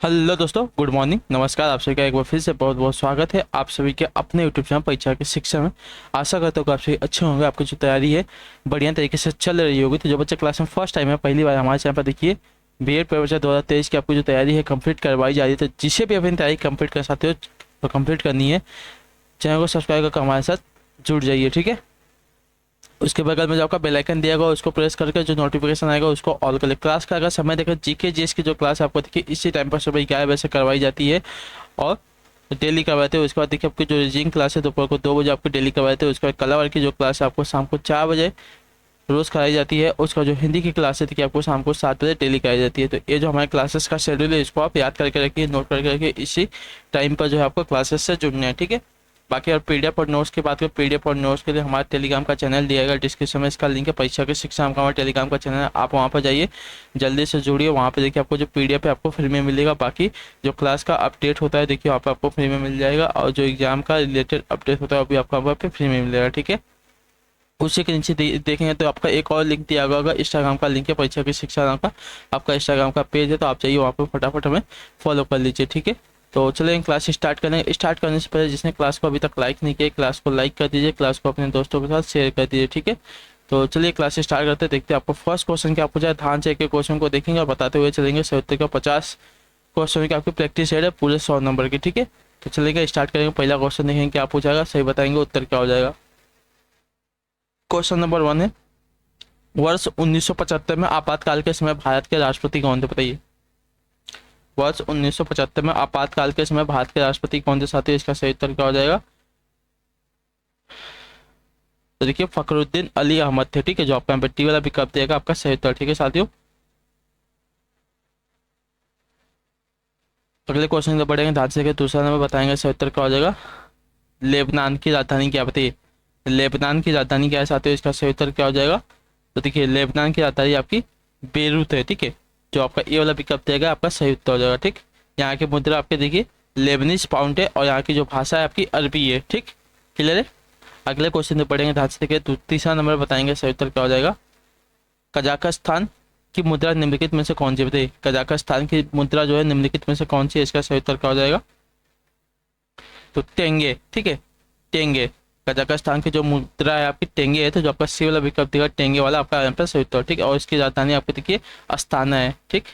Hello दोस्तों, good morning, नमस्कार। आप सभी का एक बार फिर से बहुत बहुत स्वागत है आप सभी के अपने यूट्यूब चैनल परीक्षा के शिक्षा में। आशा करता हूँ कि आप सभी अच्छे होंगे, आपकी जो तैयारी है बढ़िया तरीके से चल रही होगी। तो जो बच्चे क्लास में फर्स्ट टाइम है, पहली बार हमारे चैनल पर देखिए, बीएड प्रवेश 2023 की आपकी जो तैयारी है कंप्लीट करवाई जा रही है। तो जिसे भी अपनी तैयारी कंप्लीट कर सकते हो तो कंप्लीट करनी है, चैनल को सब्सक्राइब करके हमारे साथ जुड़ जाइए, ठीक है। उसके बगल में जो आपका बेल आइकन दिया गया उसको प्रेस करके जो नोटिफिकेशन आएगा उसको ऑल कर ले। क्लास का अगर समय देखो, जीके जीएस की जो क्लास है आपको देखिए इसी टाइम पर सुबह 11 बजे से करवाई जाती है और डेली करवाते हैं। उसके बाद देखिए आपकी जो रीजनिंग क्लास है दोपहर को 2 बजे आपको डेली करवाते हैं। उसके बाद कला वर्ग की जो क्लास है आपको शाम को 4 बजे रोज़ कराई जाती है। उसका जो हिंदी की क्लास है देखिए आपको शाम को 7 बजे डेली कराई जाती है। तो ये जो हमारे क्लासेस का शेड्यूल है इसको आप याद करके रखिए, नोट करके रखिए, इसी टाइम पर जो है आपको क्लासेस से जुड़ना है, ठीक है। बाकी और पीडीएफ और नोट्स की बात करें, पीडीएफ और नोट्स के लिए हमारे टेलीग्राम का चैनल दिया गया डिस्क्रिप्शन में, इसका लिंक है। परीक्षा की शिक्षा नाम का हमारा टेलीग्राम का चैनल है, आप वहाँ पर जाइए, जल्दी से जुड़िए। वहाँ पे देखिए आपको जो पीडीएफ है आपको फ्री में मिलेगा। बाकी जो क्लास का अपडेट होता है देखिए वहाँ पर आपको फ्री में मिल जाएगा, और जो एग्जाम का रिलेटेड अपडेट होता है वो भी आपको वहाँ पे फ्री में मिलेगा, ठीक है। उसी के नीचे देखेंगे तो आपका एक और लिंक दिया गया होगा, इंस्टाग्राम का लिंक है, परीक्षा की शिक्षा नाम का आपका इंस्टाग्राम का पेज है। तो आप जाइए वहाँ पर फटाफट हमें फॉलो कर लीजिए, ठीक है। तो चलिए क्लास स्टार्ट करें। स्टार्ट करने से पहले जिसने क्लास को अभी तक लाइक नहीं किया, क्लास को लाइक कर दीजिए, क्लास को अपने दोस्तों के साथ शेयर कर दीजिए, ठीक है। तो चलिए क्लास स्टार्ट करते हैं। देखते हैं आपको फर्स्ट क्वेश्चन क्या पूछा है। ध्यान से एक एक क्वेश्चन को देखेंगे और बताते हुए चलेंगे। सही उत्तर का 50 क्वेश्चन की आपकी प्रैक्टिस है पूरे 100 नंबर की, ठीक है। तो चलिए स्टार्ट करेंगे। पहला क्वेश्चन देखेंगे क्या पूछाएगा, सही बताएंगे उत्तर क्या हो जाएगा। क्वेश्चन नंबर 1 है, वर्ष 1975 में आपातकाल के समय भारत के राष्ट्रपति कौन थे, बताइए। वर्ष 1975 में आपातकाल के समय भारत के राष्ट्रपति कौन थे साथियों, इसका सही उत्तर क्या हो जाएगा। तो देखिए फखरुद्दीन अली अहमद थे, ठीक है। जो आपका टी वाला विकल्प देगा आपका सही उत्तर, ठीक है साथियों। अगले क्वेश्चन की बढ़ेंगे, ध्यान से दूसरा नंबर बताएंगे सही उत्तर क्या हो जाएगा। लेबनान की राजधानी क्या, बताइए। लेबनान की राजधानी क्या है साथियों, इसका सही उत्तर क्या हो जाएगा। तो देखिए लेबनान की राजधानी आपकी बेरूत है, ठीक है। जो आपका ये वाला विकल्प देगा आपका सही उत्तर हो जाएगा, ठीक। यहाँ की मुद्रा आपके देखिए लेबनीज पाउंड है और यहाँ की जो भाषा है आपकी अरबी है, ठीक। क्लियर है। अगले क्वेश्चन में पढ़ेंगे, ध्यान से देखिए तीसरा नंबर बताएंगे सही उत्तर क्या हो जाएगा। कजाकिस्तान की मुद्रा निम्नलिखित में से कौन सी, बताइए। कजाकिस्तान की मुद्रा जो है निम्नलिखित में से कौन सी है, इसका सही उत्तर क्या हो जाएगा। तो टेंगे, ठीक है, टेंगे। कजाकिस्तान की जो मुद्रा है आपकी टेंगे है। तो जो आपका सी वाला विकल्प दिखा टेंगे वाला आपका यहाँ पर सही उत्तर, ठीक है। और इसकी राजधानी आपकी देखिए अस्ताना है, ठीक।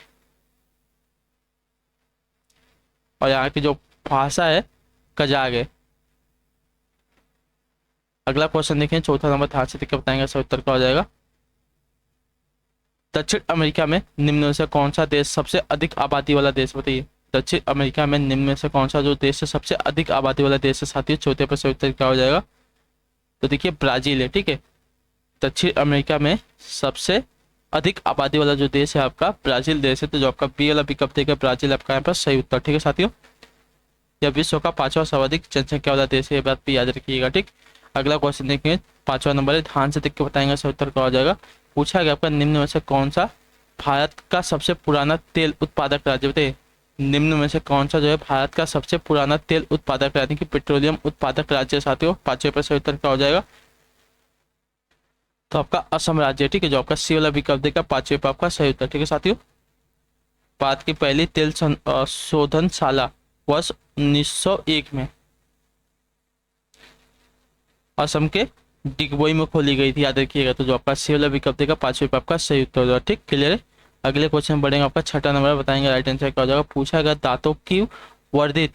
और यहाँ की जो भाषा है कजाग है। अगला क्वेश्चन देखें, चौथा नंबर, ध्यान से देखकर बताएंगे सही उत्तर क्या हो जाएगा। दक्षिण अमेरिका में निम्न में से कौन सा देश सबसे अधिक आबादी वाला देश, बताइए। दक्षिण अमेरिका में निम्न में से कौन सा जो देश है सबसे अधिक आबादी वाला देश है साथियों, चौथे पर सही उत्तर क्या हो जाएगा। तो देखिए ब्राजील है, ठीक है। दक्षिण अमेरिका में सबसे अधिक आबादी वाला जो देश है आपका ब्राजील देश है। तो जो आपका बी वाला विकल्प देगा ब्राजील आपका यहाँ पर सही उत्तर, ठीक है साथियों। यह विश्व का 5वां सर्वाधिक जनसंख्या वाला देश है, ये बात भी याद रखिएगा, ठीक। अगला क्वेश्चन देखेंगे, 5वां नंबर है, ध्यान से देख के बताएंगे सही उत्तर क्या हो जाएगा। पूछा गया आपका निम्न में से कौन सा भारत का सबसे पुराना तेल उत्पादक राज्य, बताइए। निम्न में से कौन सा जो है भारत का सबसे पुराना तेल उत्पादक यानी कि पेट्रोलियम उत्पादक राज्य साथियों, 5वें पर सही उत्तर क्या हो जाएगा। तो आपका असम राज्य है, ठीक है। जो आपका सी वाला विकल्प देगा 5वें पर आपका सही उत्तर, ठीक है साथियों। भारत की पहली तेल शोधनशाला वर्ष 1901 में असम के डिगबोई में खोली गई थी, याद रखिएगा। तो जो आपका सी वाला विकल्प देगा 5वें पे आपका सही उत्तर होगा, ठीक। क्लियर है। अगले क्वेश्चन बढ़ेंगे, आपका छठा नंबर बताएंगे राइट आंसर क्या हो जाएगा। पूछा गया दांतों की वर्धित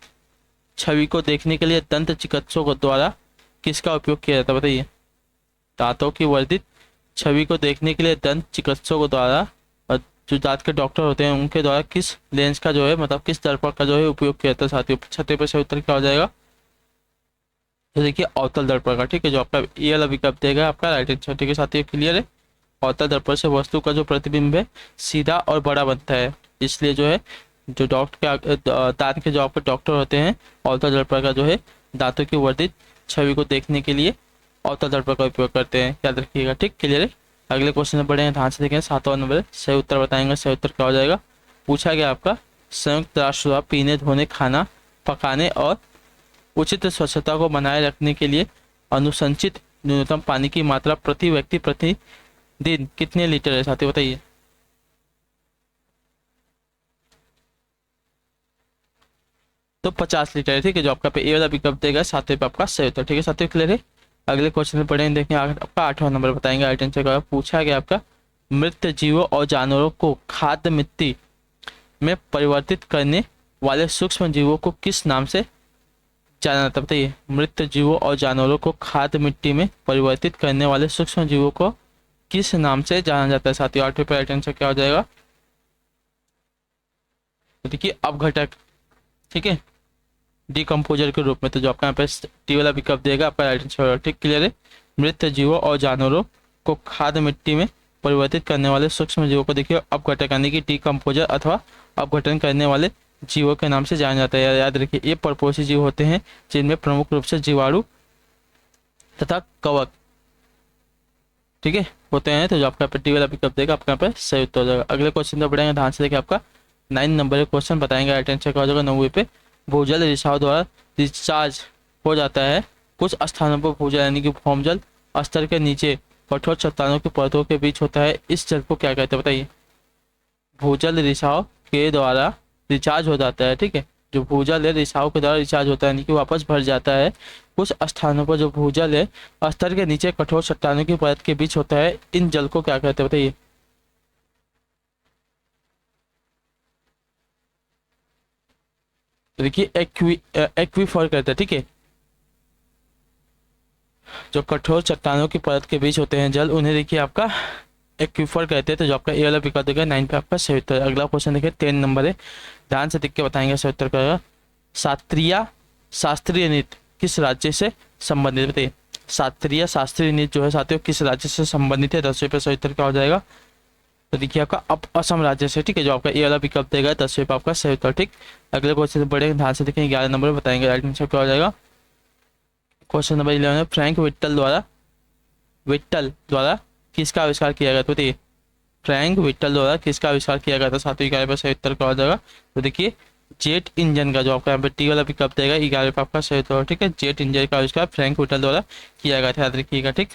छवि को देखने के लिए दंत चिकित्सकों द्वारा किसका उपयोग किया जाता है, बताइए। दांतों की वर्धित छवि को देखने के लिए दंत चिकित्सकों द्वारा जो दांत के डॉक्टर होते हैं उनके द्वारा किस लेंस का जो है मतलब किस दर्पण का जो है उपयोग किया जाता है साथियों, छठे पर सही उत्तर क्या हो जाएगा। तो देखिए अवतल दर्पण का, ठीक है। जो आपका ये वाला विकल्प देगा आपका राइट आंसर, ठीक है साथियों। क्लियर है। अवतल दर्पण से वस्तु का जो प्रतिबिंब है सीधा और बड़ा बनता है, इसलिए जो है जो डॉक्टर के दांत के जो आपके डॉक्टर होते हैं अवतल दर्पण का जो है दांतों की वर्धित छवि को देखने के लिए अवतल दर्पण का उपयोग करते हैं, याद रखिएगा, ठीक। क्लियर है। अगले क्वेश्चन में बढ़े हैं, ध्यान से देखें 7वां नंबर सही उत्तर बताएंगे सही उत्तर क्या हो जाएगा। पूछा गया आपका संयुक्त राष्ट्र पीने धोने खाना पकाने और उचित स्वच्छता को बनाए रखने के लिए अनुशंसित न्यूनतम पानी की मात्रा प्रति व्यक्ति प्रति दिन कितने लीटर है साथी, बताइए। तो 50 लीटर है, ठीक है। जो आपका पे ए वाला विकल्प देगा 7वें पे आपका सही उत्तर, ठीक है साथियों, क्लियर है। अगले क्वेश्चन में पढ़ेंगे, देखें आपका 8वां नंबर बताएंगे। आइटम से पूछा गया आपका मृत जीवों और जानवरों को खाद्य मिट्टी में परिवर्तित करने वाले सूक्ष्म जीवों को किस नाम से जाना जाता है, बताइए। मृत जीवों और जानवरों को खाद्य मिट्टी में परिवर्तित करने वाले सूक्ष्म जीवों को किस नाम से जाना जाता है साथियों। 8वें पे आंसर क्या हो जाएगा, तो देखिए अपघटक, ठीक है, डिकम्पोजर के रूप में। तो जो आपका यहाँ पे टी वाला विकल्प देगा आपका राइट आंसर, ठीक, क्लियर है। मृत जीवों और जानवरों को खाद्य मिट्टी में परिवर्तित करने वाले सूक्ष्म जीवों को देखिए अपघटक यानी कि डिकम्पोजर अथवा अपघटन करने वाले जीवों के नाम से जाना जाता है। याद रखिए ये परपोषी जीव होते हैं जिनमें प्रमुख रूप से जीवाणु तथा कवक, ठीक है, होते हैं। तो जो आपका टी वाला विकल्प देगा आपका यहाँ पे सही उत्तर हो जाएगा। अगले क्वेश्चन में बढ़ेंगे, ध्यान से देखिए आपका 9 नंबर का क्वेश्चन बताएंगे। राइट आंसर क्या हो जाएगा, 9वें पे भूजल रिसाव द्वारा रिचार्ज हो जाता है। कुछ स्थानों पर भूजल यानी कि भौमजल स्तर के नीचे कठोर चट्टानों की परतों के बीच होता है, इस जल को क्या कहते हैं बताइए। भूजल रिसाव के द्वारा रिचार्ज हो जाता है, ठीक है। जो भूजल है रिसाव के द्वारा रिचार्ज होता है यानी कि वापस भर जाता है। कुछ स्थानों पर जो भूजल है स्तर के नीचे कठोर चट्टानों की परत के बीच होता है, इन जल को क्या कहते हैं बताइए। तो देखिए एक्वीफर कहते हैं, ठीक है। जो कठोर चट्टानों की परत के बीच होते हैं जल, उन्हें देखिए आपका एक्वीफर कहते हैं। तो जो आपका ए वाला विकल्प देगा 9 पे आपका सही उत्तर। अगला क्वेश्चन देखिए 10 नंबर है, ध्यान से देख के बताएंगे सही उत्तर का। शास्त्रीय नृत्य किस राज्य से संबंधित बताइए। शास्त्रीय नृत्य जो है साथियों किस राज्य से संबंधित है, 10वें पे सही उत्तर क्या हो जाएगा, तो देखिए आपका असम राज्य से, ठीक है। जो आपका ए वाला विकल्प देगा 10वें पे आपका सही उत्तर, ठीक। अगले क्वेश्चन बढ़ेगा, ध्यान से देखें 11 नंबर बताएंगे राइट आंसर क्या हो जाएगा। क्वेश्चन नंबर 11 है, फ्रैंक विट्टल द्वारा किसका आविष्कार किया गया, तो देखिए फ्रैंक विट्टल द्वारा किसका आविष्कार किया गया था साथियों, 11 पे सही उत्तर क्या हो जाएगा, तो देखिए जेट इंजन का। जो आपका यहाँ पे टी वाला विकल्प देगा 11 पे आपका सही उत्तर, ठीक है। जेट इंजन का आविष्कार फ्रैंक विट्टल द्वारा किया गया था, याद रखिएगा, ठीक।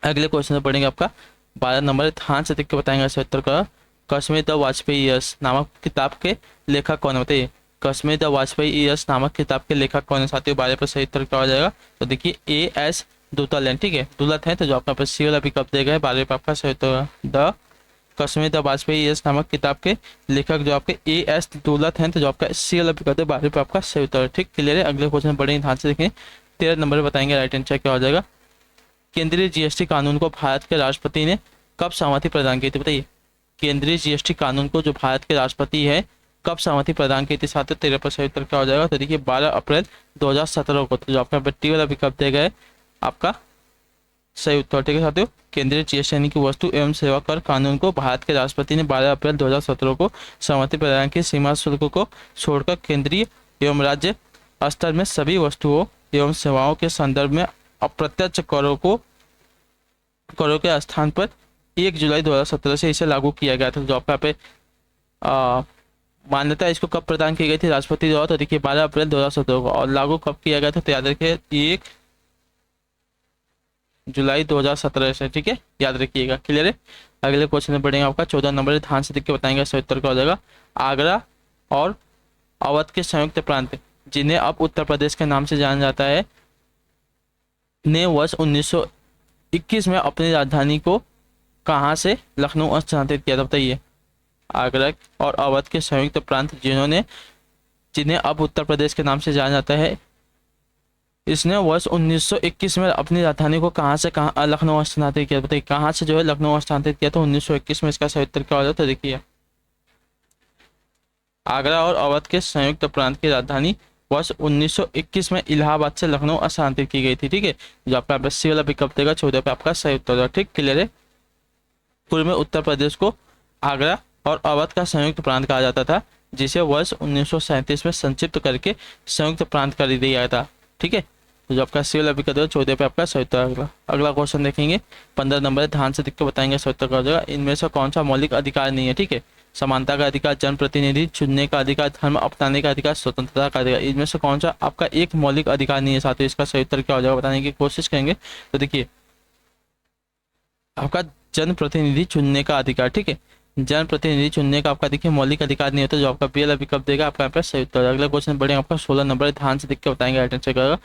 अगले क्वेश्चन में पढ़ेंगे आपका 12 नंबर, ध्यान से देख के बताएंगे सही उत्तर का। कश्मीर द वाजपेयी यस नामक किताब के लेखक कौन है बताइए। कश्मीर द वाजपेयी यस नामक किताब के लेखक कौन है साथियों, 12 पर सही उत्तर क्या हो जाएगा, तो देखिए A.S. दुतल है, ठीक है, दुलत है। तो जो आपका सी वाला विकल्प देगा 12 पे आपका सही उत्तर the Kashmir the Vajpayee years नामक किताब के लेखक जो आपके A.S. दुलत हैं। तो जो आपका सी वाला विकल्प है 12 पे आपका सही उत्तर, ठीक, क्लियर है। अगले क्वेश्चन बढ़ेंगे, ध्यान से देखें 13 नंबर बताएंगे राइट आंसर क्या हो जाएगा। केंद्रीय जीएसटी कानून को भारत के राष्ट्रपति ने कब सहमति प्रदान की थी बताइए। केंद्रीय जीएसटी कानून को जो भारत के राष्ट्रपति है कब सहमति प्रदान की थी साथियों, 13 पर सही उत्तर क्या हो जाएगा, तो देखिए 12 अप्रैल 2017 को। तो जो आपका बट्टी वाला विकल्प देगा है आपका सही उत्तर, ठीक है साथियों। केंद्रीय जीएसटी यानी कि वस्तु एवं सेवा कर कानून को भारत के राष्ट्रपति ने 12 अप्रैल 2017 को सहमति प्रदान की। सीमा शुल्क को छोड़कर केंद्रीय एवं राज्य स्तर में सभी वस्तुओं एवं सेवाओं के संदर्भ में अप्रत्यक्ष करों के स्थान पर 1 जुलाई 2017 से इसे लागू किया गया था। जो आपका पे मान्यता इसको कब प्रदान की गई थी राष्ट्रपति द्वारा, तो देखिए 12 अप्रैल 2017 को। और लागू कब किया गया था, तो याद रखिए 1 जुलाई 2017 से, ठीक है, याद रखिएगा, क्लियर है। अगले क्वेश्चन में बढ़ेंगे आपका 14 नंबर, ध्यान से देख के बताएंगे सही उत्तर क्या हो जाएगा। आगरा और अवध के संयुक्त प्रांत जिन्हें अब उत्तर प्रदेश के नाम से जाना जाता है ने वर्ष 1921 में अपनी राजधानी को कहाँ से लखनऊ स्थानांतरित किया था बताइए। आगरा और अवध के संयुक्त प्रांत जिन्हें अब उत्तर प्रदेश के नाम से जाना जाता है, इसने वर्ष 1921 में अपनी राजधानी को कहाँ से लखनऊ स्थानांतरित किया बताइए। कहाँ से जो है लखनऊ स्थानांतरित किया था 1921 में, इसका सही उत्तर क्या हो जाता है, देखिए आगरा और अवध के संयुक्त प्रांत की राजधानी वर्ष 1921 में इलाहाबाद से लखनऊ स्थानांतरित की गई थी, ठीक है। जो आपका 80 वाला विकल्प देगा 14 पे आपका सही उत्तर है, ठीक, क्लियर है। पूर्व में उत्तर प्रदेश को आगरा और अवध का संयुक्त प्रांत कहा जाता था, जिसे वर्ष 1937 में संक्षिप्त करके संयुक्त प्रांत कर दिया गया था, ठीक है। तो जो आपका सी वाला विकल्प है 14 पे आपका सही उत्तर। अगला क्वेश्चन देखेंगे 15 नंबर, ध्यान से देख के बताएंगे सही उत्तर क्या हो जाएगा। इनमें से कौन सा मौलिक अधिकार नहीं है, ठीक है। समानता का अधिकार, जनप्रतिनिधि चुनने का अधिकार, धर्म अपनाने का अधिकार, स्वतंत्रता का अधिकार, इनमें से कौन सा आपका एक मौलिक अधिकार नहीं है साथियों, इसका सही उत्तर क्या हो जाएगा बताने की कोशिश करेंगे। तो देखिए आपका जनप्रतिनिधि चुनने का अधिकार, ठीक है, जनप्रतिनिधि चुनने का आपका देखिए मौलिक अधिकार नहीं होता, जो आपका बी वाला विकल्प देगा आपका यहाँ पे सही उत्तर। अगला क्वेश्चन बढ़ेगा आपका 16 नंबर, ध्यान से देख के बताएंगे, अटेंशन करेगा।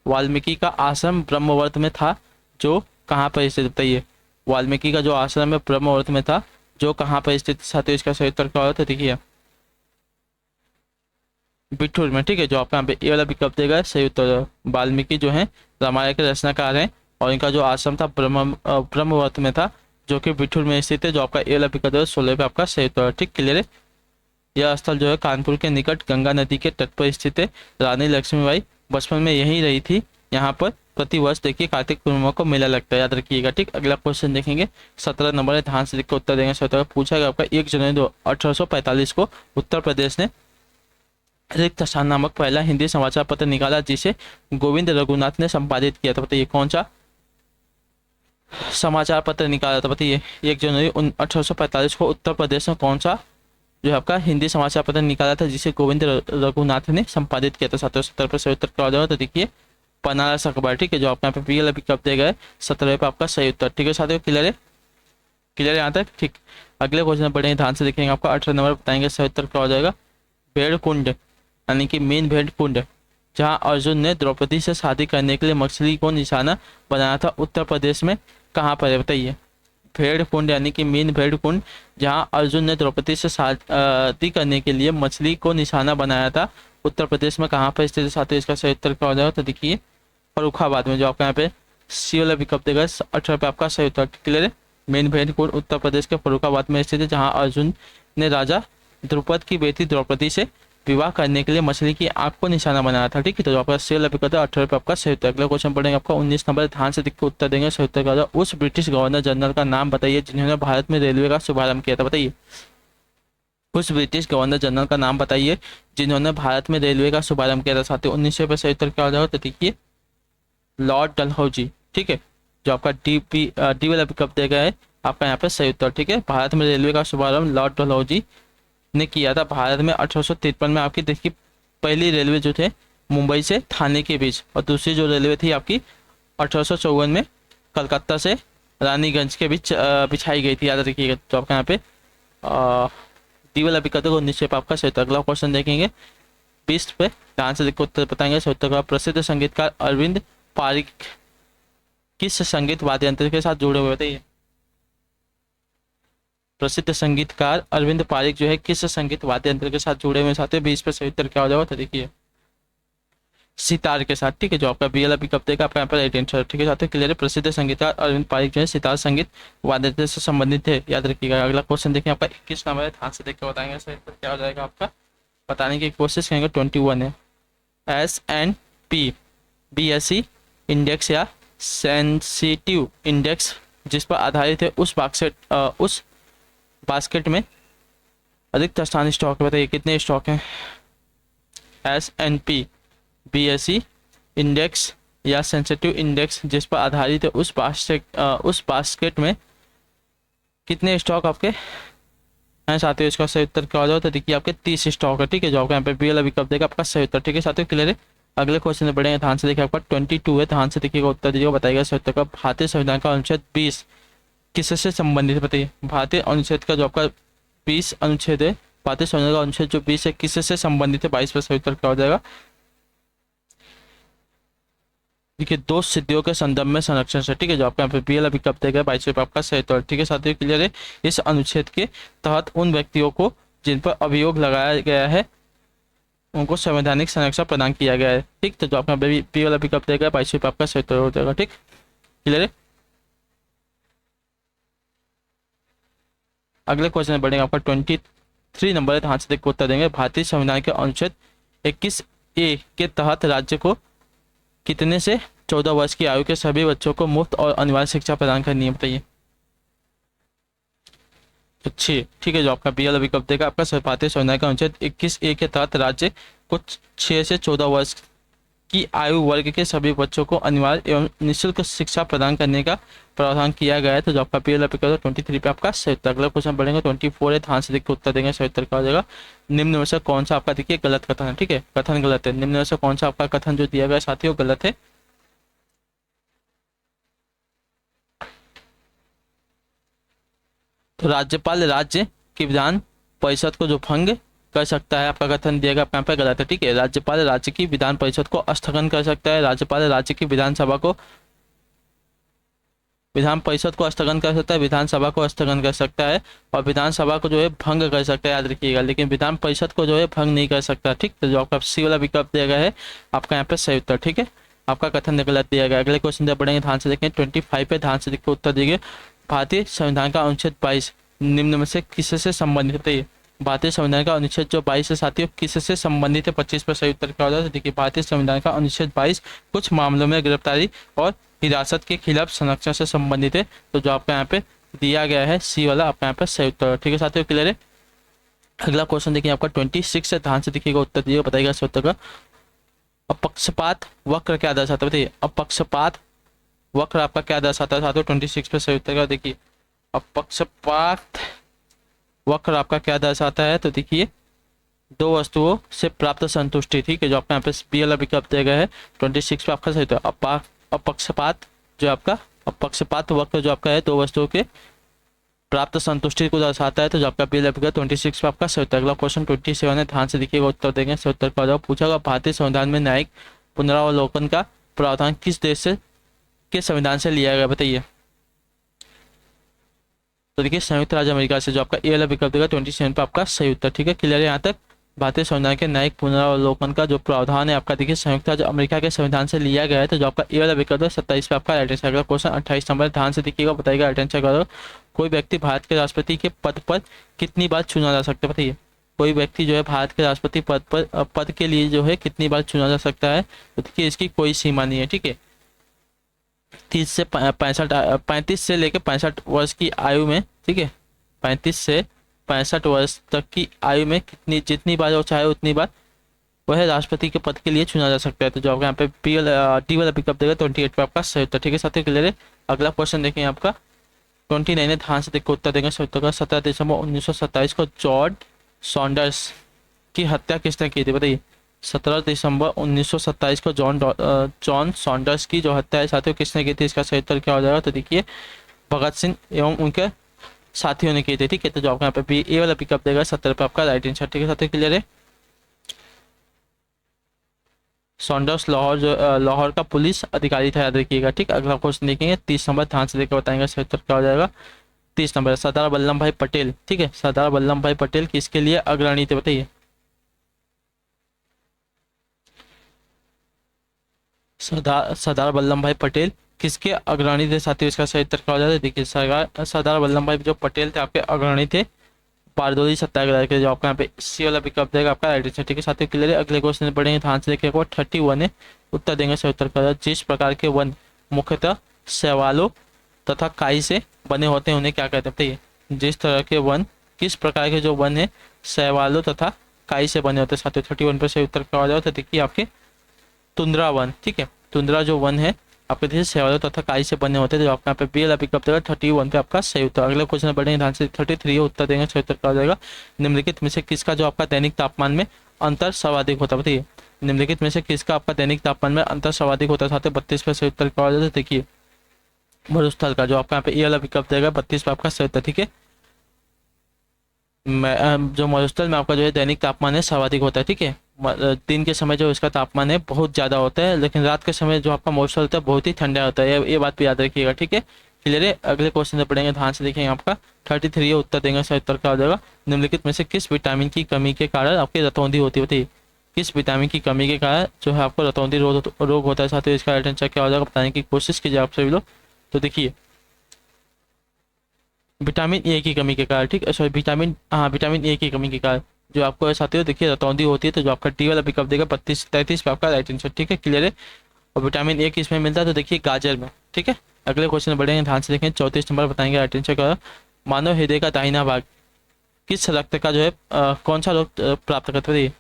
वाल्मीकि का आश्रम ब्रह्मवर्त में था, जो कहाँ पर स्थित, बताइए। वाल्मीकि का जो आश्रम है ब्रह्मवर्त में था, जो कहाँ पर स्थित, साथियों इसका सही उत्तर क्या होता है, देखिए बिठूर में, ठीक है, जो आपका यहाँ पे ए वाला विकल्प देगा सही उत्तर। वाल्मीकि जो है रामायण के रचनाकार हैं, और इनका जो आश्रम था ब्रह्मवर्त में था, जो कि बिठूर में स्थित है, जो आपका ए वाला विकल्प है 16 पे आपका सही उत्तर, ठीक, क्लियर है। यह स्थल जो है कानपुर के निकट गंगा नदी के तट पर स्थित है। रानी लक्ष्मीबाई बचपन में यहीं रही थी। यहाँ पर प्रतिवर्ष देखिए कार्तिक पूर्णिमा को मेला लगता है, याद रखिएगा, ठीक। अगला क्वेश्चन देखेंगे 17 नंबर है, ध्यान से देख के उत्तर देंगे। 17 पूछा गया आपका 1 जनवरी 1845 को उत्तर प्रदेश ने रिक्त स्थान नामक पहला हिंदी समाचार पत्र निकाला, जिसे गोविंद रघुनाथ ने संपादित किया था, बताइए कौन सा समाचार पत्र निकाला था, बताइए। 1 जनवरी 1845 को उत्तर प्रदेश में कौन सा जो है आपका हिंदी समाचार पत्र निकाला था, जिसे गोविंद रघुनाथ ने संपादित किया था, 17 पर सही उत्तर क्या हो जाएगा, तो देखिए बनारस अखबार, ठीक है, जो आपका यहाँ पे पी विकल्प दे गए 17 पे आपका सही उत्तर, ठीक है साथियों, क्लियर है, क्लियर है यहाँ तक, ठीक। अगले क्वेश्चन बढ़े ध्यान से देखेंगे, आपका 18 नंबर बताएंगे सही उत्तर क्या हो जाएगा। भेड़ कुंड यानी कि मेन भेड़ कुंड, जहाँ अर्जुन ने द्रौपदी से शादी करने के लिए मछली को निशाना बनाया था, उत्तर प्रदेश में कहाँ पर है, बताइए। भेड़ कुंड यानी कि मीन भेड़ कुंड, जहाँ अर्जुन ने द्रौपदी से शादी करने के लिए मछली को निशाना बनाया था, उत्तर प्रदेश में कहाँ पर स्थित है, साथ ही इसका सही उत्तर क्या हो जाएगा, तो देखिए फर्रुखाबाद में, जो आपका यहाँ पे सी वाला विकल्प देगा 18 पे आपका सही उत्तर, क्लियर है। मेन भेड़ कुंड उत्तर प्रदेश के फर्रुखाबाद में स्थित है, जहाँ अर्जुन ने राजा द्रुपद की बेटी द्रौपदी से विवाह करने के लिए मछली की आंख को निशाना बनाया था, ठीक है, तो आपका सी वाला विकल्प 18 पे आपका सही उत्तर। अगला क्वेश्चन पढ़ेंगे आपका 19 नंबर, ध्यान से देख के उत्तर देंगे, सही उत्तर का उस ब्रिटिश गवर्नर जनरल का नाम बताइए जिन्होंने भारत में रेलवे का शुभारंभ किया था, बताइए। उस ब्रिटिश गवर्नर जनरल का नाम बताइए जिन्होंने भारत में रेलवे का शुभारंभ किया था, साथियों 19 पे सही उत्तर क्या हो जाएगा, तो देखिए लॉर्ड डलहौजी, ठीक है, जो आपका डी वाला विकल्प दिया गया है आपका यहाँ पे सही उत्तर, ठीक है। भारत में रेलवे का शुभारंभ लॉर्ड डलहौजी ने किया था। भारत में 1853 में आपकी देखिए पहली रेलवे जो थे मुंबई से थाने के बीच, और दूसरी जो रेलवे थी आपकी 1854 में कलकत्ता से रानीगंज के बीच बिछाई गई थी, याद रखिएगा। तो आपका यहाँ पे डी वाला विकल्प को निश्चय आपका सही उत्तर। अगला क्वेश्चन देखेंगे 20 पे, ध्यान से देखो उत्तर बताएंगे सही उत्तर का। प्रसिद्ध संगीतकार अरविंद पारिक किस संगीत वाद्य यंत्र के साथ जुड़े हुए थे, प्रसिद्ध संगीतकार अरविंद पारिक जो है किस संगीत वाद्य यंत्र के साथ जुड़े हुए, साथ ही 20 पे सही उत्तर क्या हो जाएगा, तो देखिए सितार के साथ, ठीक है, जो आपका बी वाला विकल्प देगा आपका यहाँ पर राइट आंसर, ठीक है साथियों, क्लियर है। प्रसिद्ध संगीतकार अरविंद पारिक जो है सितार संगीत वाद्य यंत्र से संबंधित है, याद रखिएगा। अगला क्वेश्चन देखें आपका 21 नंबर है, ध्यान से देख के बताएंगे सही उत्तर क्या हो जाएगा आपका, बताने की कोशिश करेंगे। 21 है S&P BSE इंडेक्स या सेंसिटिव इंडेक्स जिस पर आधारित है उस बास्केट में अधिकतर स्थान स्टॉक बताइए कितने स्टॉक हैं। S&P BSE इंडेक्स या सेंसिटिव इंडेक्स जिस पर आधारित है उस बास्केट में कितने स्टॉक आपके हैं, साथियों इसका सही उत्तर क्या हो जाए, तो देखिए आपके 30 स्टॉक है, ठीक है, जो आपका यहाँ पे बी वाला विकल्प देगा आपका सही उत्तर, ठीक है साथियों, क्लियर है। अगले क्वेश्चन में बढ़ेंगे, ध्यान से देखिए आपका 22 है, ध्यान से देखिएगा उत्तर दीजिएगा, बताइएगा सही उत्तर का। भारतीय संविधान का अनुच्छेद 20 किससे संबंधित है, बताइए। भारतीय अनुच्छेद का जो आपका 20 अनुच्छेद है, भारतीय संविधान का अनुच्छेद जो 20 है किससे संबंधित है, 22 पर सही उत्तर क्या हो जाएगा, देखिए दो सिद्धियों के संदर्भ में संरक्षण से, ठीक है, जो आपका यहाँ पे बी वाला विकल्प देगा 22 पे आपका सही उत्तर, ठीक है साथियों, क्लियर है। इस अनुच्छेद के तहत उन व्यक्तियों को जिन पर अभियोग लगाया गया है उनको संवैधानिक संरक्षण प्रदान किया गया है, ठीक, तो जो आपका बी वाला विकल्प देगा 22 पे आपका सही उत्तर हो जाएगा, ठीक, क्लियर है। अगले क्वेश्चन में बढ़ेंगे आपका 23 नंबर है, ध्यान से देख उत्तर देंगे। भारतीय संविधान के अनुच्छेद 21A के तहत राज्य को कितने से 14 वर्ष की आयु के सभी बच्चों को मुफ्त और अनिवार्य शिक्षा प्रदान करनी है, बताइए। तो 6, ठीक है, जो आपका बी वाला विकल्प देगा आपका भारतीय संविधान का अनुच्छेद 21A के तहत राज्य को 6 से 14 वर्ष की आयु वर्ग के सभी बच्चों को अनिवार्य एवं निःशुल्क शिक्षा प्रदान करने का प्रावधान किया गया है, तो जो आपका पी वाला विकल्प 23 पे आपका सही उत्तर। अगला क्वेश्चन बढ़ेंगे 24 है, ध्यान से देख के उत्तर देंगे, सही उत्तर क्या हो जाएगा। निम्न में से कौन सा आपका देखिए गलत कथन है, ठीक है, कथन गलत है। निम्न में से कौन सा आपका कथन जो दिया गया साथियों गलत है, तो राज्यपाल राज्य की विधान परिषद को जो भंग कर सकता है, आपका कथन दिया गया आपका यहाँ पे गलत है। ठीक है, राज्यपाल राज्य की विधान परिषद को स्थगन कर सकता है, राज्यपाल राज्य की विधानसभा को विधान परिषद को स्थगन कर सकता है, विधानसभा को स्थगन कर सकता है और विधानसभा को जो है भंग कर सकता है, याद रखिएगा, लेकिन विधान परिषद को जो है भंग नहीं कर सकता। ठीक, तो जो आपका सी वाला विकल्प दिया गया है आपका यहाँ पे सही उत्तर। ठीक है, आपका कथन गलत दिया गया। अगले क्वेश्चन जब बढ़ेंगे ध्यान से देखें, 25 पे ध्यान से देखो उत्तर दीजिए। भारतीय संविधान का अनुच्छेद 22 निम्न में से किससे संबंधित है? भारतीय संविधान का अनुच्छेद जो 22 है साथियों किससे संबंधित है? 25 पर सही उत्तर क्या होगा? तो देखिए, भारतीय संविधान का अनुच्छेद 22 कुछ मामलों में गिरफ्तारी और हिरासत के खिलाफ संरक्षण से संबंधित है। तो जो आपका यहाँ पे दिया गया है सी वाला आपका यहाँ पे सही उत्तर। ठीक है साथियों, क्लियर है। अगला क्वेश्चन देखिए आपका 26 से ध्यान से देखिएगा, उत्तर दीजिएगा, बताइएगा सही उत्तर का। अपक्षपात वक्र क्या दर्शाता है? बताइए, अपक्षपात वक्र आपका क्या दर्शाता है साथियों? 26 पे सही उत्तर का। देखिए, अपक्षपात वक्र आपका क्या दर्शाता है? तो देखिए, दो वस्तुओं से प्राप्त संतुष्टि। ठीक है, जो आपका यहाँ पे बी वाला विकल्प दिया गया है 26 पे आपका सही उत्तर। अपक्षपात जो आपका अपक्षपात वक्र जो आपका है दो वस्तुओं के प्राप्त संतुष्टि को दर्शाता है। तो जो आपका बी वाला विकल्प 26 पे आपका सही उत्तर। अगला क्वेश्चन 27 है, ध्यान से देखिएगा, उत्तर देंगे सही उत्तर का। जवाब पूछा गया, भारतीय संविधान में न्यायिक पुनरावलोकन का प्रावधान किस देश से के संविधान से लिया गया? बताइए। तो देखिए, संयुक्त राज्य अमेरिका से। जो आपका ए वाला विकल्प देगा 27 पे आपका सही उत्तर। ठीक है, क्लियर है यहाँ तक। भारतीय संविधान के न्यायिक पुनरावलोकन का जो प्रावधान है आपका देखिए संयुक्त राज्य अमेरिका के संविधान से लिया गया है। तो जो आपका ए वाला विकल्प है 27 पे आपका राइट आंसर। अगला क्वेश्चन 28 नंबर, ध्यान से देखिएगा, बताइएगा राइट आंसर करो। कोई व्यक्ति भारत के राष्ट्रपति के पद पर कितनी बार चुना जा सकता है? बताइए, कोई व्यक्ति जो है भारत के राष्ट्रपति पद के लिए जो है कितनी बार चुना जा सकता है? तो देखिए, इसकी कोई सीमा नहीं है। ठीक है, 35 से लेकर 65 वर्ष की आयु में। ठीक है, 35 से 65 वर्ष तक की आयु में जितनी बार वो चाहे उतनी बार वह राष्ट्रपति के पद के लिए चुना जा सकता है। तो जो आपका यहाँ पे डी वाला पिकअप देगा 28 पे आपका सही उत्तर। ठीक है साथियों, क्लियर है। अगला क्वेश्चन देखें आपका 29 है, ध्यान से देखो उत्तर देंगे सही उत्तर का। 17 दिसंबर 1927 को जॉर्ज सॉन्डर्स की हत्या किसने की थी? बताइए, 17 दिसंबर 1927 को जॉन सॉन्डर्स की जो हत्या है साथियों किसने की थी? इसका सही उत्तर क्या हो जाएगा? तो देखिए, भगत सिंह एवं उनके साथियों ने की थी। ठीक है, तो जो आपका यहाँ पे ए वाला पिकअप देगा 70 पे आपका राइट आंसर। ठीक है साथियों, क्लियर है। सॉन्डर्स लाहौर का पुलिस अधिकारी था, याद रखिएगा। ठीक, अगला क्वेश्चन देखेंगे 30 नंबर, ध्यान से देखकर बताएंगे सही उत्तर क्या हो जाएगा। 30 नंबर, सरदार वल्लभ भाई पटेल। ठीक है, सरदार वल्लभ भाई पटेल किसके लिए अग्रणी थे? बताइए, सरदार वल्लभ भाई पटेल किसके अग्रणी थे साथियों? इसका सही उत्तर क्या हो जाता है? देखिए, सरदार वल्लभ भाई जो पटेल थे आपके अग्रणी थे बारदोली सत्याग्रह के। जो आपका यहाँ पे सी वाला विकल्प देगा आपका राइट आंसर। ठीक है साथियों, क्लियर है। अगले क्वेश्चन पढ़ेंगे, ध्यान से देखिए, 31 है, उत्तर देंगे सही उत्तर का। जिस प्रकार के वन मुख्यतः शैवालों तथा काई से बने होते हैं उन्हें क्या कहते हैं? बताइए, जिस तरह के वन, किस प्रकार के जो वन है शैवालों तथा काई से बने होते हैं साथियों? 31 पर सही उत्तर क्या हो जाएगा? तो देखिए, आपके तुंद्रा वन। ठीक है, तुंद्रा जो वन है आपके देखिए शैवालों तथा काई से बने होते हैं। तो आपका यहाँ पे बी वाला पिकअप देगा 31 पे आपका सही उत्तर। अगले क्वेश्चन बढ़ेंगे ध्यान से, 33 उत्तर देंगे सही उत्तर क्या हो जाएगा? निम्नलिखित में से किसका जो आपका दैनिक तापमान में अंतर सर्वाधिक होता है? बताइए, निम्नलिखित में से किसका आपका दैनिक तापमान में अंतर सर्वाधिक होता है साथियों? 32 पे सही उत्तर क्या हो जाता है? देखिए, मरुस्थल का। जो आपका यहाँ पे ए वाला विकल्प देगा 32 पे आपका सही उत्तर। ठीक है, जो मरुस्थल में आपका जो है दैनिक तापमान है सर्वाधिक होता है। ठीक है, दिन के समय जो इसका तापमान है बहुत ज़्यादा होता है, लेकिन रात के समय जो आपका मौसम होता है बहुत ही ठंडा होता है। ये बात भी याद रखिएगा। ठीक है, क्लियर है। अगले क्वेश्चन से पढ़ेंगे, ध्यान से देखेंगे, आपका 33 उत्तर देंगे सही उत्तर क्या हो जाएगा? निम्नलिखित में से किस विटामिन की कमी के कारण आपकी रतौंधी होती है? बताइए, किस विटामिन की कमी के कारण जो है आपको रतौंधी रोग होता है साथियों? इसका राइट आंसर क्या हो जाएगा बताने की कोशिश कीजिए आप सभी लोग। तो देखिए, विटामिन ए की कमी के कारण। ठीक है, सॉरी विटामिन ए की कमी के कारण जो आपको साथियों देखिए रतौंधी होती है। तो जो आपका डी वाला पिकअप देगा 33 पे आपका राइट आंसर। ठीक है, क्लियर है। और विटामिन ए किसमें मिलता है? तो देखिए, गाजर में। ठीक है, अगले क्वेश्चन बढ़ेंगे, ध्यान से देखें, 34 नंबर बताएंगे राइट आंसर का। मानव हृदय का दाहिना भाग किस रक्त का जो है कौन सा रोग प्राप्त करता है?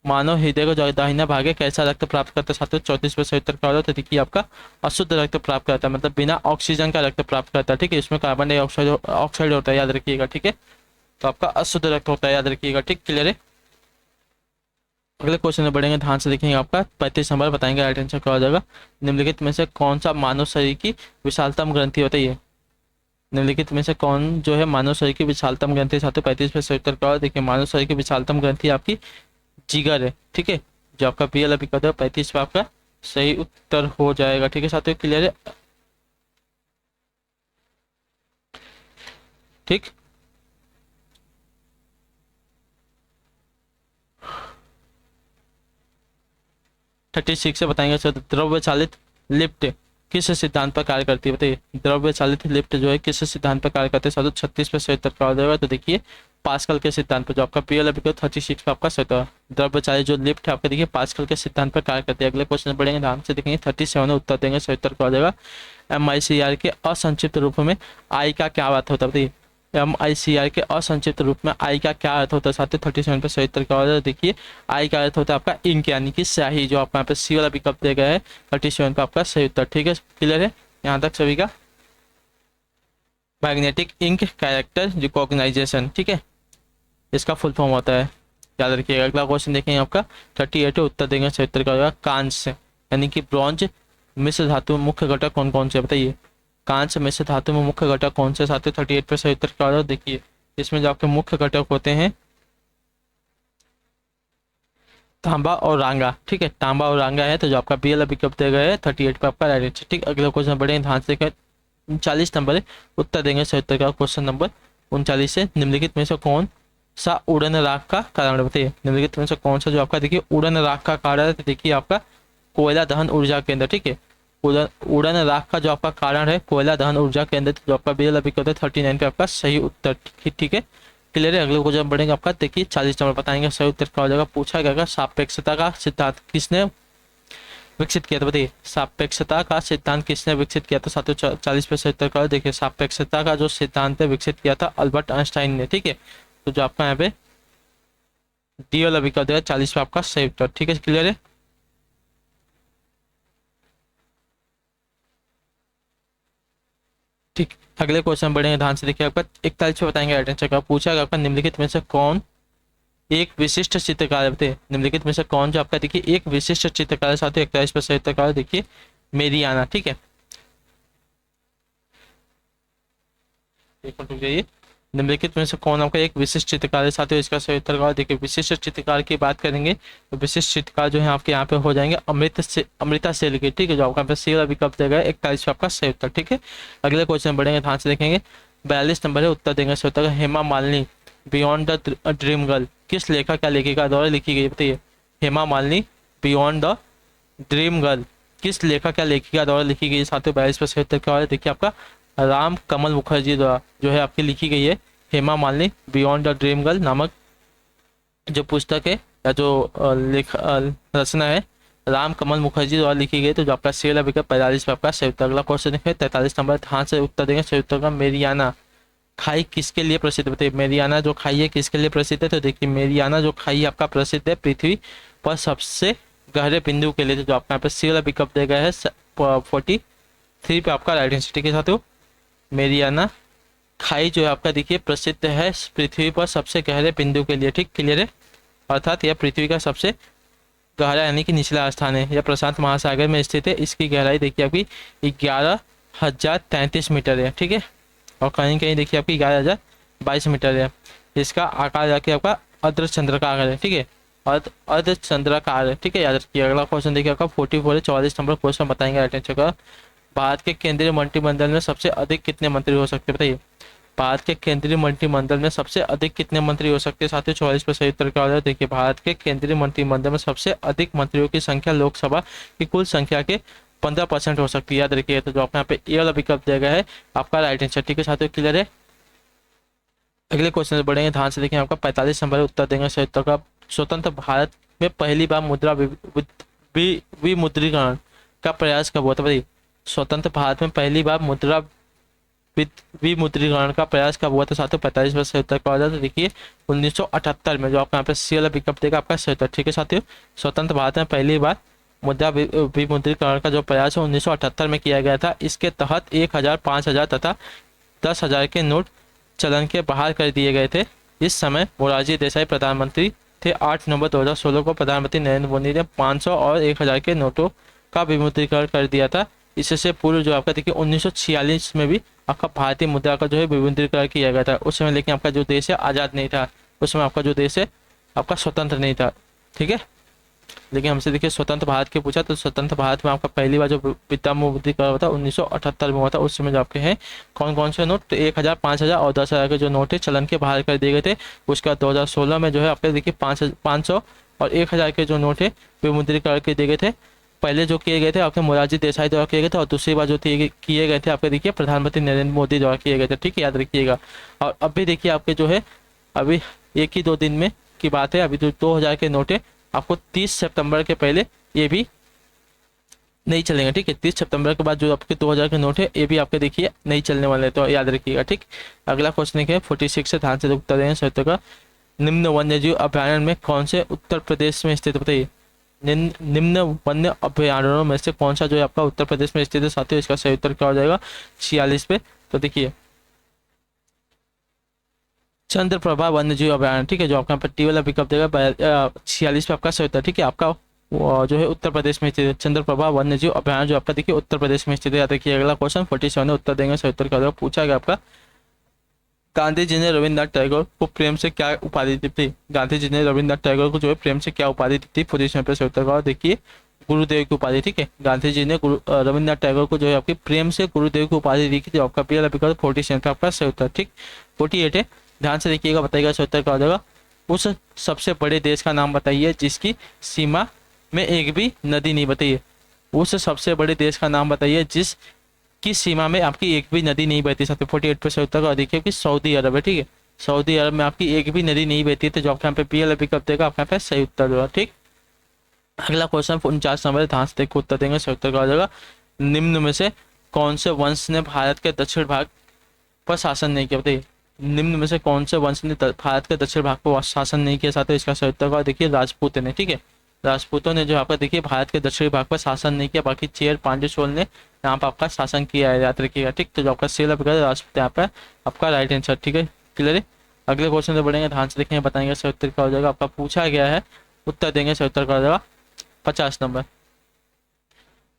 मानव हृदय को जो दाहिना भाग है कैसा रक्त प्राप्त करता है साथियों? 34 पे सही उत्तर क्या होता है? तो देखिए, आपका अशुद्ध रक्त प्राप्त करता है, मतलब बिना ऑक्सीजन का रक्त प्राप्त करता है। ठीक है, इसमें कार्बन डाइऑक्साइड होता है, याद रखिएगा। ठीक है, तो आपका अशुद्ध रक्त होता है, याद रखिएगा। ठीक, क्लियर है। अगले क्वेश्चन में बढ़ेंगे, ध्यान से देखेंगे, आपका 35 नंबर बताएंगे राइट आंसर क्या हो जाएगा? निम्नलिखित में से कौन सा मानव शरीर की विशालतम ग्रंथि होती है? निम्नलिखित में से कौन जो है मानव शरीर की विशालतम ग्रंथि है? साथियों 35 पे सही उत्तर का होगा। देखिए मानव शरीर की विशालतम ग्रंथि आपकी जिगर है, ठीक है। जो आपका बी वाला विकल्प है 35 पे आपका सही उत्तर हो जाएगा, ठीक है साथियों, क्लियर है? ठीक, 36 से बताएंगे सर। द्रव्य चालित लिफ्ट किस सिद्धांत पर कार्य करती है? बताइए, द्रव्य चालित लिफ्ट जो है किस सिद्धांत पर कार्य करते हैं? साधु 36 पे सही उत्तर का हो जाएगा। तो देखिए पास्कल के सिद्धांत पर, जो आपका पीएल अभी 36 पे आपका सही उत्तर। द्रव्य चालित जो लिफ्ट है आपका देखिए पास्कल के सिद्धांत पर कार्य करते हैं। अगले क्वेश्चन पढ़ेंगे ध्यान से, देखेंगे 37 में उत्तर देंगे, सही उत्तर का हो जाएगा। MICR के असंक्षिप्त रूप में आई का क्या अर्थ होता है? बताइए, MICR के असंक्षिप्त रूप में आई का क्या अर्थ होता है? साथ ही 37 पे सही उत्तर का हो जाएगा। देखिए आई का अर्थ होता है आपका इंक यानी कि स्याही, जो आपका यहाँ पे सी वाला विकल्प दिया गया है 37 पे आपका सही उत्तर, ठीक है, क्लियर है यहाँ तक सभी का? मैग्नेटिक इंक कैरेक्टर रिकॉग्नाइजेशन, ठीक है, इसका फुल फॉर्म होता है, याद रखिएगा। अगला क्वेश्चन देखेंगे आपका 38 उत्तर देंगे, सही उत्तर का हो जाएगा कांस्य यानी कि ब्रॉन्ज मिश्र धातु में मुख्य घटक कौन कौन से? बताइए, कांस्य मिश्र धातु में मुख्य घटक कौन से? साथियों 38 पे सही उत्तर का हो जाएगा। देखिए इसमें जो आपके मुख्य घटक होते हैं तांबा और रांगा, ठीक है, तांबा और रांगा है। तो जो आपका बी वाला विकल्प दिया गया है 38 पे आपका राइट आंसर, ठीक। अगला क्वेश्चन बढ़ेंगे ध्यान से, 39 नंबर है, उत्तर देंगे सही उत्तर का। क्वेश्चन नंबर 39 से निम्नलिखित में से कौन सा उड़न राख का कारण? बताइए, निम्नलिखित में से कौन सा जो आपका देखिए उड़न राख का कारण है? तो देखिए आपका कोयला दहन ऊर्जा केंद्र, ठीक है, उड़न राख का जो आपका कारण है कोयला दहन ऊर्जा केंद्र, जो आपका बी वाला विकल्प है 39 पे आपका सही उत्तर, ठीक है, क्लियर है। अगले क्वेश्चन बढ़ेंगे आपका, देखिए 40 नंबर बताएंगे सही उत्तर का हो जाएगा। पूछा गया सापेक्षता का सिद्धांत किसने विकसित किया था? बताइए, सापेक्षता का सिद्धांत किसने विकसित किया था? साथियों 40 पे सही उत्तर का हो। देखिए सापेक्षता का जो सिद्धांत है विकसित किया था अल्बर्ट आइंस्टाइन ने, ठीक है। तो जो आपका यहाँ पे डी वाला विकल्प है 40 पे आपका सही उत्तर, ठीक है, क्लियर है। ठीक, अगले क्वेश्चन बढ़ेंगे ध्यान से, देखिए आपका 41 पे बताएंगे अटेंशन का। पूछा गया आपका निम्नलिखित में से कौन एक विशिष्ट चित्रकार है? बताइए, निम्नलिखित में से कौन जो आपका देखिए एक विशिष्ट चित्रकार है? साथियों 41 पे सही उत्तर, देखिए मेरियाना, ठीक है, एक मिनट रुक जाइए। निम्नलिखित में से कौन आपका एक विशिष्ट चित्रकार है? साथियों इसका सही उत्तर का देखिए विशिष्ट चित्रकार की बात करेंगे तो विशिष्ट चित्रकार जो है आपके यहाँ पे हो जाएंगे अमृता सेल के, ठीक है, जो आपका यहाँ पे सी वाला विकल्प देगा 41 पे आपका सही उत्तर, ठीक है। अगले क्वेश्चन बढ़ेंगे ध्यान से देखेंगे, 42 नंबर है, उत्तर देंगे सही उत्तर। Hema Malini beyond the Dream Girl किस लेखक या लेखिका द्वारा लिखी गई? बताइए, Hema Malini beyond the Dream Girl किस लेखक या लेखिका द्वारा लिखी गई? साथियों 42 पे सही उत्तर क्या है? देखिए आपका राम कमल मुखर्जी द्वारा जो है आपकी लिखी गई है Hema Malini beyond the Dream girl नामक जो पुस्तक है या जो रचना है राम कमल मुखर्जी द्वारा लिखी गई। तो जो आपका सी वाला विकल्प 45 पे आपका सही उत्तर। अगला क्वेश्चन देखिए 43 नंबर, ध्यान से उत्तर देंगे सही उत्तर का। मेरियाना खाई किसके लिए प्रसिद्ध? बताइए, मेरियाना जो खाई है किसके लिए प्रसिद्ध है? तो देखिए मेरियाना जो खाई आपका प्रसिद्ध है पृथ्वी पर सबसे गहरे बिंदु के लिए। तो जो आपका यहाँ पे सी वाला विकल्प दिया गया है 43 पे आपका राइट आंसर, ठीक है साथियों। मेरियाना खाई जो है आपका देखिए प्रसिद्ध है पृथ्वी पर सबसे गहरे बिंदु के लिए, ठीक, क्लियर है। अर्थात यह पृथ्वी का सबसे गहरा यानी कि निचला स्थान है, यह प्रशांत महासागर में स्थित है। इसकी गहराई देखिए आपकी 11,033 मीटर है, ठीक है, और कहीं कहीं देखिए आपकी 11,022 मीटर है। इसका आकार जाके आपका अर्ध चंद्राकार है, ठीक है, अर्ध चंद्राकार है, ठीक है, याद रखिए। अगला क्वेश्चन देखिए आपका 44 है, 44 नंबर क्वेश्चन बताएंगे अटेंशन का। भारत के केंद्रीय मंत्रिमंडल में सबसे अधिक कितने मंत्री हो सकते हैं? बताइए, भारत के केंद्रीय मंत्रिमंडल में सबसे अधिक कितने मंत्री हो सकते हैं? साथियों 44 पर सही उत्तर क्या हो जाए? देखिए भारत के केंद्रीय मंत्रिमंडल में सबसे अधिक मंत्रियों की संख्या लोकसभा की कुल संख्या के 15% हो सकती है, याद रखिए। तो जो आपको यहाँ पे ए वाला विकल्प दिया गया है आपका राइट आंसर, ठीक है साथियों, क्लियर है। अगले क्वेश्चन बढ़ेंगे ध्यान से देखें, आपका 45 नंबर उत्तर देंगे सही उत्तर का। स्वतंत्र भारत में पहली बार मुद्रा विमुद्रीकरण का प्रयास कब हुआ था? बताइए, स्वतंत्र भारत में पहली बार मुद्रा विमुद्रीकरण का प्रयास कब हुआ था? साथियों 45 में सही उत्तर का हो जाता है। देखिए 1978 में, जो आपका यहाँ पे सी वाला विकल्प देगा आपका सही उत्तर, ठीक है साथियों। स्वतंत्र भारत में पहली बार मुद्रा विमुद्रीकरण का जो प्रयास है 1978 में किया गया था। इसके तहत 1000, 5000 तथा 10,000 के नोट चलन के बाहर कर दिए गए थे। इस समय मोरारजी देसाई प्रधानमंत्री थे। 8 नवंबर 2016 को प्रधानमंत्री नरेंद्र मोदी ने 500 और 1000 के नोटों का विमुद्रीकरण कर दिया था। इससे पूर्व जो आपका देखिए 1946 में भी आपका भारतीय मुद्रा का जो है विमुद्रीकरण किया गया था उस समय, लेकिन आपका जो देश है आज़ाद नहीं था उस समय, आपका जो देश है आपका स्वतंत्र नहीं था, ठीक है। लेकिन हमसे देखिए स्वतंत्र भारत के पूछा, तो स्वतंत्र भारत में आपका पहली बार जो विमुद्रीकरण हुआ था 1978 में हुआ था। उस समय जो आपके हैं कौन कौन से नोट, तो 1000, 5000 और 10,000 के जो नोट है चलन के बाहर कर दिए गए थे। उसके बाद 2016 में जो है आपके देखिए 500 और 1000 के जो नोट है विमुद्रीकरण के दिए गए थे। पहले जो किए गए थे आपके मोरारजी देसाई द्वारा किए गए थे, और दूसरी बार जो किए गए थे आपके देखिए प्रधानमंत्री नरेंद्र मोदी द्वारा किए गए थे, ठीक है, याद रखिएगा। और अभी देखिए आपके जो है अभी 1 ही 2 दिन में की बात है, अभी जो 2000 के नोट है आपको 30 सितंबर के पहले ये भी नहीं चलेंगे, ठीक है। 30 सितंबर के बाद जो आपके 2000 के नोट है ये भी आपके देखिए नहीं चलने वाले, तो याद रखिएगा, ठीक। अगला क्वेश्चन है 46 से ध्यान से उत्तर देंगे सत्य का। निम्न वन्यजीव अभ्यारण्य में कौन से उत्तर प्रदेश में स्थित, बताइए। निम्न वन्य अभ्यारण्यों में से कौन सा जो है आपका उत्तर प्रदेश में स्थित है साथियों, इसका सही उत्तर क्या हो जाएगा 46 पे। तो देखिए चंद्रप्रभा वन्यजीव अभ्यारण्य, ठीक है, जो आपका टी वाला विकल्प देगा 46 पे आपका सही उत्तर, ठीक है। आपका जो है उत्तर प्रदेश में स्थित है चंद्रप्रभा वन्यजीव अभ्यारण्य, जो आपका देखिए उत्तर प्रदेश में स्थित है। याद रखिए अगला क्वेश्चन 47 में उत्तर देंगे, सही उत्तर क्या होगा पूछा गया आपका। गांधी जी ने रविन्द्रनाथ टैगोर को प्रेम से क्या उपाधि दी थी, गांधी जी ने रविन्द्रनाथ टैगोर को जो है प्रेम से क्या उपाधि दी थी, 47 पे सही उत्तर का देखिए गुरुदेव की उपाधि, ठीक है। गांधी जी ने रविन्द्रनाथ टैगोर को जो है आपकी प्रेम से गुरुदेव की उपाधि दी थी। आपका पहला विकल्प 47 पे आपका सही उत्तर, ठीक। 48 है, ध्यान से देखिएगा, बताइएगा सही उत्तर क्या हो जाएगा। उस सबसे बड़े देश का नाम बताइए जिसकी सीमा में एक भी नदी नहीं, बताइए। उस सबसे बड़े देश का नाम बताइए जिस की सीमा में आपकी एक भी नदी नहीं बहती। 48 पे सही उत्तर का देखिए कि सऊदी अरब है, ठीक है। सऊदी अरब में आपकी एक भी नदी नहीं बहती, तो जो आपके यहाँ पे पी एल विकल्प देगा आपके यहाँ पे सही उत्तर होगा, ठीक। अगला क्वेश्चन 49 नंबर, ध्यान से देखो उत्तर देंगे, सही उत्तर का हो जाएगा। निम्न में से कौन से वंश ने भारत के दक्षिण भाग पर शासन नहीं किया, बताइए। निम्न में से कौन से वंश ने भारत के दक्षिण भाग पर शासन नहीं किया, साथ ही इसका सही उत्तर का देखिए राजपूत ने, ठीक है। राजपूतों ने जो आपका देखिए भारत के दक्षिणी भाग पर शासन नहीं किया, बाकी चेर पांड्य चोल ने यहाँ पर आपका शासन किया है, याद रखिएगा, ठीक। तो जो आपका सेल राजपूत यहाँ पर आपका राइट आंसर, ठीक है, क्लियर है। अगले क्वेश्चन से बढ़ेंगे, ध्यान से देखेंगे, बताएंगे सही उत्तर क्या हो जाएगा। आपका पूछा गया है, उत्तर देंगे, सही उत्तर का हो जाएगा 50 नंबर।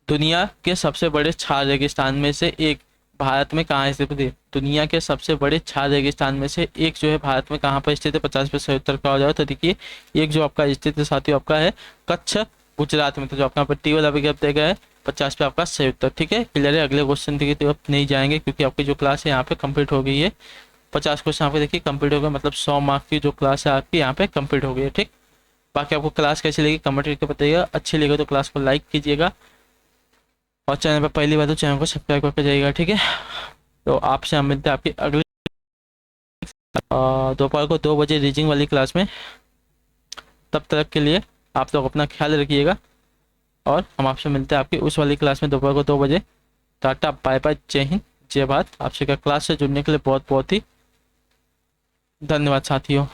दुनिया के सबसे बड़े छार रेगिस्तान में से एक भारत में कहाँ स्थित है, दुनिया के सबसे बड़े छार रेगिस्तान में से एक जो है भारत में कहाँ पर स्थित है, 50 पे सही उत्तर क्या हो जाएगा। तो देखिए एक जो आपका स्थित है साथियों आपका है कच्छ गुजरात में, तो जो आपका पट्टी वाला विज्ञप्ति देगा है 50 पे आपका सही उत्तर, ठीक है, क्लियर है। अगले क्वेश्चन देखिए तो आप नहीं जाएंगे क्योंकि आपकी जो क्लास है यहाँ पे कंप्लीट हो गई है। 50 क्वेश्चन यहाँ पे देखिए कंप्लीट हो गया, मतलब 100 मार्क की जो क्लास है आपकी यहाँ पे कंप्लीट हो गई है, ठीक। बाकी आपको क्लास कैसी लगी कमेंट करके बताइएगा, अच्छी लगे तो क्लास को लाइक कीजिएगा और चैनल पर पहली बार तो चैनल को सब्सक्राइब करके जाइएगा, ठीक है। तो आपसे हम मिलते हैं आपकी अगली दोपहर को 2 बजे रीडिंग वाली क्लास में। तब तक के लिए आप लोग अपना ख्याल रखिएगा और हम आपसे मिलते हैं आपकी उस वाली क्लास में दोपहर को 2 बजे। टाटा बाय बाय, जय हिंद जय भारत। आपसे क्या क्लास से जुड़ने के लिए बहुत बहुत ही धन्यवाद साथियों।